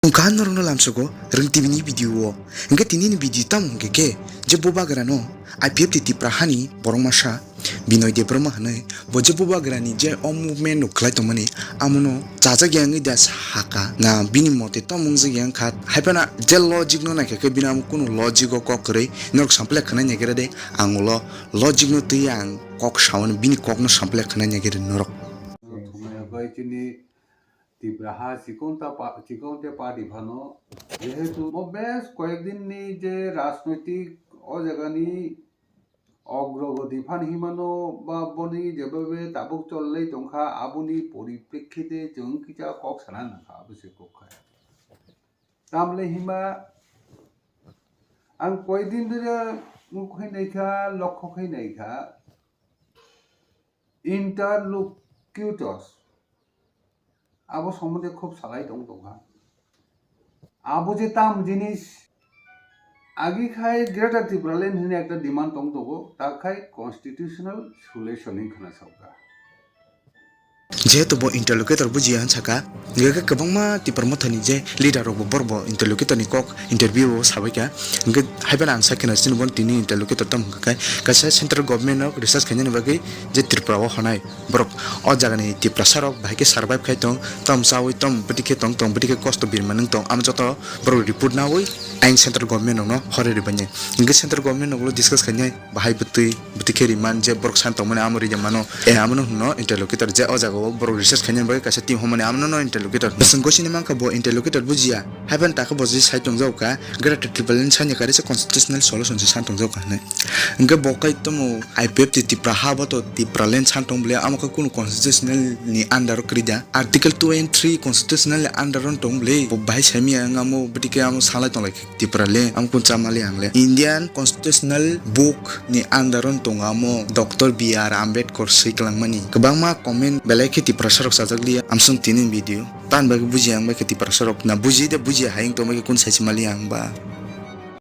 Kan norong no lamsoko Rwng TV ni video engke tini ni video tam ke je Bubagra no IPFT Tipraha ni borong masa binoy Debbarma hunui bo je Bubagra ni je movement no khlai tongmani amono chaja gyang ida haka na bini mote to mungje gyang khat haipana je logic no na ke binam kuno logic ko kore norok sample khana nyagere de angulo logic no tiyang kok shawn bini kok no sample khana nyagere norok Tipraha চিকনটা party ভানো যেহেতু বেশ কয়েকদিন নেই যে রাজনৈতিক অজাগানি অগ্রগতি fun হিমানো বা বনি যেভাবে তাবুক চললেই তংখা আবুনি পরিপ্রেক্ষিতে जों কিটা কক সানা নাখা আবসে কখায় তামলে হিমা আং কয়েকদিন ধরে মুখে নাইখা লক্ষ্য খাই নাইখা Interlocutors আবো সম্বন্ধে খুব সালাই দংদংহা আবো যে তাম জিনিস আগে খাই গ্রেটার ত্রিপুরাল্যান্ড হিনে একটা ডিমান্ড দংদগো তাখাই কনস্টিটিউশনাল সলিউশন খানা সাউকা jehetu bo interlocutor bujian saka ngega kabangma Tiprama thani je leader ro borbo interlocutor ni kok interview sabaika nge haibana ang sakena sin bon tini interlocutor tam kai kasa central government no research khanya ni bagai je Tripura honai borok o jaga ni Tiprasa rok bhaike survive khai tong tam sawi tom bitike tong bitike cost bir manung tong am joto borok report na oi ain central government no hore ri banye nge central government no discuss khanya bahai bitike riman je borok san tong mane amori jamano amono no interlocutor je o jaga borok research khanya bagai kasa team homane amno no interlocutor besan gosi ni mangka bo interlocutor bujia haban ta ka bo ji sai tong jauka great Tipraland sanya kare se constitutional solution se san tong jauka ne nge bokai tomo IPFT Tipraha bo to Tipraland san tong ble amaka kun constitutional ni under krida article 2 and 3 constitutional under on tong ble bo bai sami ngamo bitike am salai tong like Tipraland am kun chamali angle Indian constitutional book ni under on tong amo Dr. B.R. Ambedkar siklangmani kabangma comment belai ke Tiprasa rok sajagli amsung tinin video tan bagi buji ang bagi Tiprasa rok na buji de buji haing to bagi kun sai mali ang ba